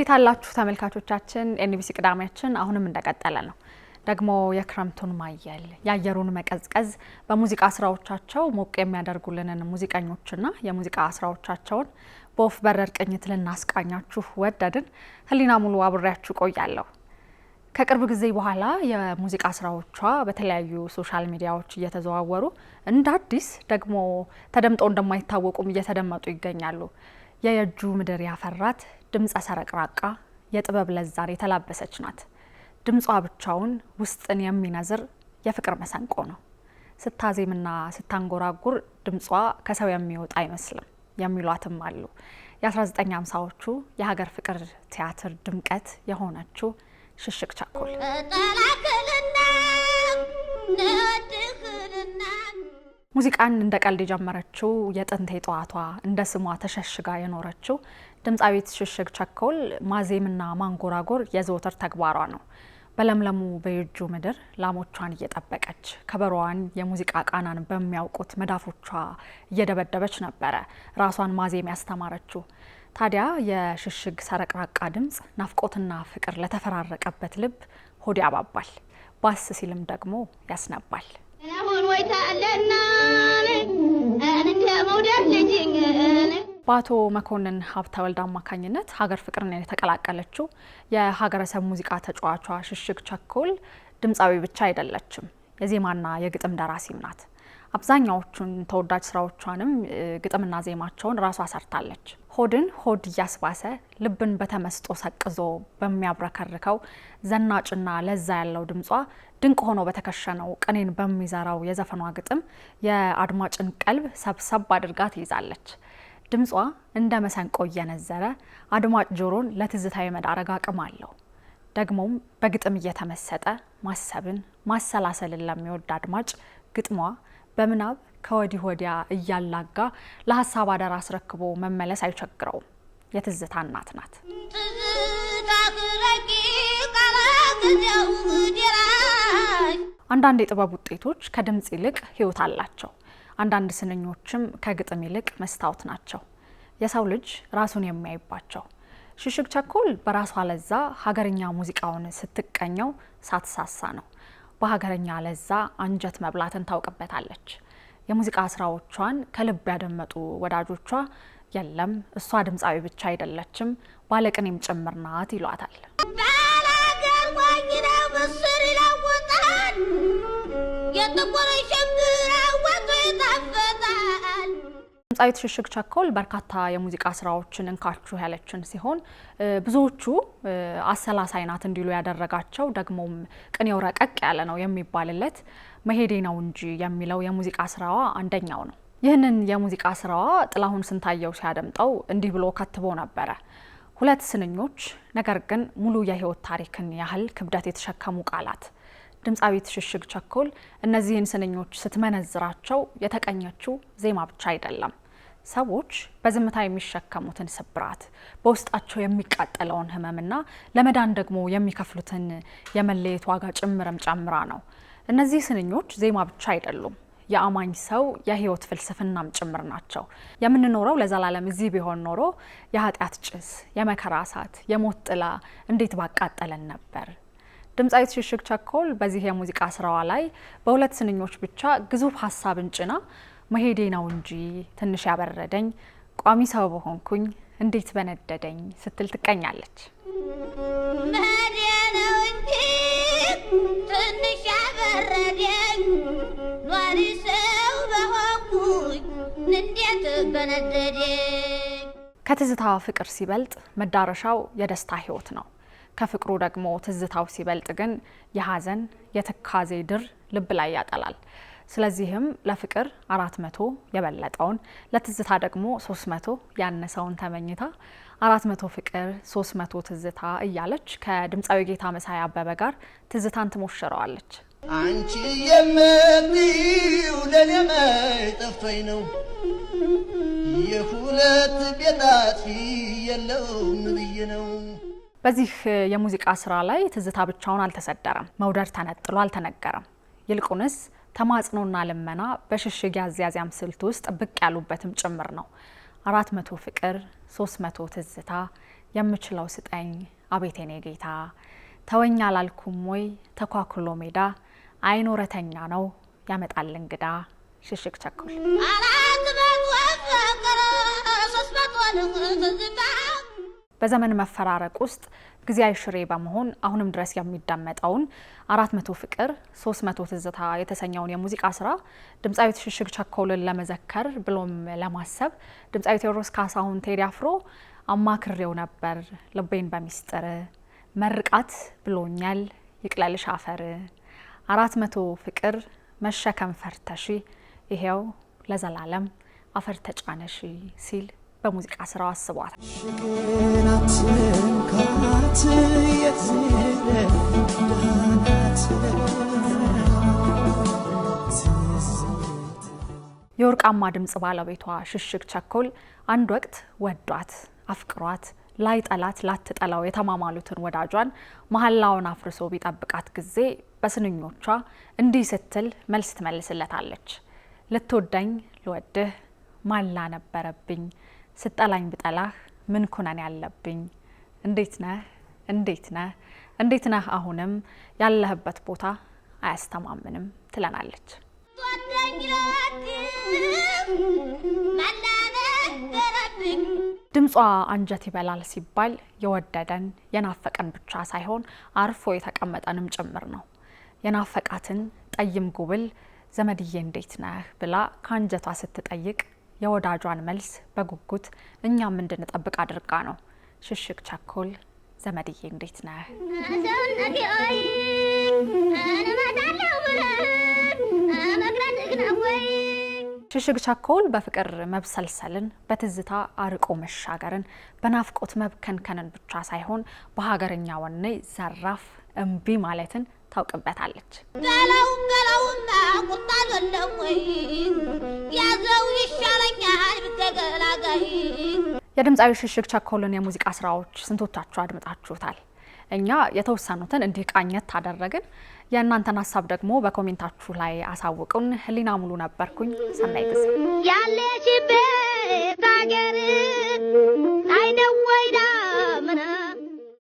እንዴት አላችሁ ተመልካቾቻችን? ኤንቢሲ ቅዳሜያችን አሁንም እንደቀጠለ ነው። ደግሞ የክረምቱን ማየል የአየሩን መቀዝቀዝ በሙዚቃ ስራዎቻቸው ሞቅ የሚያደርጉልንን ሙዚቀኞችና የሙዚቃ ስራዎቻቸውን በወፍ በረር ቅኝት ልናስቃኛችሁ ወደድን። ህሊና ሙሉ አብሬያችሁ ቆያለሁ። ከቅርብ ጊዜ በኋላ የሙዚቃ ስራዎቿ በተለያዩ ሶሻል ሚዲያዎች እየተዘዋወሩ እንደ አዲስ ደግሞ ተደምጠው እንደማይታወቁም እየተደመጡ ይገኛሉ። የየጁ ምድር ያፈራት ድምጸ ሰረቅራቃ የጥበብ ለዛር የተላበሰች ናት። ድምጿ ብቻውን ውስጥን የሚነዝር የፍቅር መሰንቆ ነው። ስታዜምና ስታንጎራጉር ድምጿ ከሰው የሚወጣ አይመስልም የሚሏትም አሉ። የ1950ዎቹ የሀገር ፍቅር ቲያትር ድምቀት የሆነችው ሽሽግ ቸኮል ሙዚቃን እንደ ቀልድ የጀመረችው የጥንት የጠዋቷ እንደ ስሟ ተሸሽጋ የኖረችው ድምፃዊት ሽሽግ ቸኮል ማዜምና ማንጎራጎር የዘወትር ተግባሯ ነው። በለምለሙ በየጁ ምድር ላሞቿን እየጠበቀች ከበሮዋን የሙዚቃ ቃናን በሚያውቁት መዳፎቿ እየደበደበች ነበረ ራሷን ማዜም ያስተማረችው። ታዲያ የሽሽግ ሰረቅራቃ ድምፅ ናፍቆትና ፍቅር ለተፈራረቀበት ልብ ሆድ ያባባል፣ ባስ ሲልም ደግሞ ያስነባል። በአቶ መኮንን ሀብተወልድ አማካኝነት ሀገር ፍቅርን የተቀላቀለችው የሀገረሰብ ሙዚቃ ተጫዋቿ ሽሽግ ቸኮል ድምፃዊ ብቻ አይደለችም፣ የዜማና የግጥም ደራሲም ናት። አብዛኛዎቹን ተወዳጅ ስራዎቿንም ግጥምና ዜማቸውን ራሷ ሰርታለች። ሆድን ሆድ እያስባሰ ልብን በተመስጦ ሰቅዞ በሚያብረከርከው ዘናጭና ለዛ ያለው ድምጿ ድንቅ ሆኖ በተከሸነው ቅኔን በሚዘራው የዘፈኗ ግጥም የአድማጭን ቀልብ ሰብሰብ አድርጋ ትይዛለች። ድምጿ እንደ መሰንቆ እየነዘረ አድማጭ ጆሮን ለትዝታ የመዳረግ አቅም አለው። ደግሞም በግጥም እየተመሰጠ ማሰብን ማሰላሰልን ለሚወድ አድማጭ ግጥሟ በምናብ ከወዲህ ወዲያ እያላጋ ለሀሳብ አደራ አስረክቦ መመለስ አይቸግረውም። የትዝታ እናት ናት። አንዳንድ የጥበብ ውጤቶች ከድምጽ ይልቅ ሕይወት አላቸው። አንዳንድ ስንኞችም ከግጥም ይልቅ መስታወት ናቸው፣ የሰው ልጅ ራሱን የሚያይባቸው። ሽሽግ ቸኮል በራሷ ለዛ ሀገርኛ ሙዚቃውን ስትቀኘው ሳትሳሳ ነው። በሀገርኛ ለዛ አንጀት መብላትን ታውቅበታለች። የሙዚቃ ስራዎቿን ከልብ ያደመጡ ወዳጆቿ የለም እሷ ድምፃዊ ብቻ አይደለችም ባለቅኔም ጭምር ናት ይሏታል። ድምፃዊት ሽሽግ ቸኮል በርካታ የሙዚቃ ስራዎችን እንካችሁ ያለችን ሲሆን ብዙዎቹ አሰላሳይ ናት እንዲሉ ያደረጋቸው ደግሞም ቅኔው ረቀቅ ያለ ነው የሚባልለት መሄዴ ነው እንጂ የሚለው የሙዚቃ ስራዋ አንደኛው ነው። ይህንን የሙዚቃ ስራዋ ጥላሁን ስንታየው ሲያደምጠው እንዲህ ብሎ ከትቦ ነበረ። ሁለት ስንኞች ነገር ግን ሙሉ የህይወት ታሪክን ያህል ክብደት የተሸከሙ ቃላት። ድምፃዊት ሽሽግ ቸኮል እነዚህን ስንኞች ስትመነዝራቸው የተቀኘችው ዜማ ብቻ አይደለም። ሰዎች በዝምታ የሚሸከሙትን ስብራት፣ በውስጣቸው የሚቃጠለውን ህመምና ለመዳን ደግሞ የሚከፍሉትን የመለየት ዋጋ ጭምርም ጨምራ ነው። እነዚህ ስንኞች ዜማ ብቻ አይደሉም፣ የአማኝ ሰው የህይወት ፍልስፍናም ጭምር ናቸው። የምንኖረው ለዘላለም እዚህ ቢሆን ኖሮ የኃጢአት ጭስ፣ የመከራ እሳት፣ የሞት ጥላ እንዴት ባቃጠለን ነበር። ድምፃዊት ሽሽግ ቸኮል በዚህ የሙዚቃ ስራዋ ላይ በሁለት ስንኞች ብቻ ግዙፍ ሀሳብን ጭና መሄዴ ነው እንጂ ትንሽ ያበረደኝ ቋሚ ሰው በሆንኩኝ እንዴት በነደደኝ ስትል ትቀኛለች። መሄዴ ነው እንጂ ትንሽ ያበረደኝ ኗሪ ሰው በሆንኩኝ እንዴት በነደደኝ። ከትዝታ ፍቅር ሲበልጥ መዳረሻው የደስታ ህይወት ነው። ከፍቅሩ ደግሞ ትዝታው ሲበልጥ ግን የሀዘን የትካዜ ድር ልብ ላይ ያጠላል። ስለዚህም ለፍቅር 400 የበለጠውን ለትዝታ ደግሞ 300 ያነሰውን ተመኝታ 400 ፍቅር 300 ትዝታ እያለች ከድምፃዊ ጌታ መሳይ አበበ ጋር ትዝታን ትሞሽረዋለች። አንቺ የምትይው ለኔ ማይጠፋኝ ነው የሁለት ቤታት የለውም ብዬ ነው። በዚህ የሙዚቃ ስራ ላይ ትዝታ ብቻውን አልተሰደረም፣ መውደድ ተነጥሎ አልተነገረም። ይልቁንስ ተማጽኖና ልመና በሽሽግ ያዝያዝያም ስልት ውስጥ ብቅ ያሉበትም ጭምር ነው። 400 ፍቅር 300 ትዝታ የምችለው ስጠኝ አቤቴ ኔ ጌታ ተወኛ አላልኩም ወይ ተኳኩሎ ሜዳ አይኖረተኛ ነው ያመጣል እንግዳ ሽሽግ ቸኮል በዘመን መፈራረቅ ውስጥ ጊዜያዊ ሽሬ በመሆን አሁንም ድረስ የሚዳመጠውን 400 ፍቅር 300 ትዝታ የተሰኘውን የሙዚቃ ስራ ድምጻዊት ሽሽግ ቸኮልን ለመዘከር ብሎም ለማሰብ ድምጻዊ ቴዎድሮስ ካሳሁን ቴዲ አፍሮ አማክሬው ነበር ልቤን በሚስጥር መርቃት ብሎኛል ይቅለልሽ አፈር 400 ፍቅር መሸከም ፈርተሺ ይሄው ለዘላለም አፈር ተጫነሺ ሲል በሙዚቃ ስራው አስቧል። የወርቃማ ድምጽ ባለቤቷ ሽሽግ ቸኮል አንድ ወቅት ወዷት አፍቅሯት ላይ ጠላት ላትጠላው የተማማሉትን ወዳጇን መሐላውን አፍርሶ ቢጠብቃት ጊዜ በስንኞቿ እንዲህ ስትል መልስ ትመልስለታለች። ልትወደኝ ልወድህ ማላ ነበረብኝ ስጠላኝ ብጠላህ ምን ኩነን ያለብኝ እንዴት ነህ እንዴት ነህ አሁንም ያለህበት ቦታ አያስተማምንም ትለናለች። ድምጿ አንጀት ይበላል ሲባል የወደደን የናፈቀን ብቻ ሳይሆን አርፎ የተቀመጠንም ጭምር ነው። የናፈቃትን ጠይም ጉብል ዘመድዬ እንዴት ነህ ብላ ካንጀቷ ስትጠይቅ የወዳጇን መልስ በጉጉት እኛም እንድንጠብቅ አድርጋ ነው። ሽሽግ ቸኮል ዘመድዬ እንዴት ነህ ሽሽግ ቸኮል በፍቅር መብሰልሰልን በትዝታ አርቆ መሻገርን በናፍቆት መብከንከንን ብቻ ሳይሆን በሀገርኛ ወኔ ዘራፍ እምቢ ማለትን ታውቅበታለች። ገላውና ቁጣ አይደለም ወይ ያዘው ይሻለኛል ብትገላጋይ። የድምጻዊ ሽሽግ ቸኮልን የሙዚቃ ስራዎች ስንቶቻችሁ አድምጣችሁታል? እኛ የተወሰኑትን እንዲህ ቃኘት አደረግን። የእናንተን ሀሳብ ደግሞ በኮሜንታችሁ ላይ አሳውቁን። ህሊና ሙሉ ነበርኩኝ። ሰናይ ጊዜ ያለሽበት ሀገር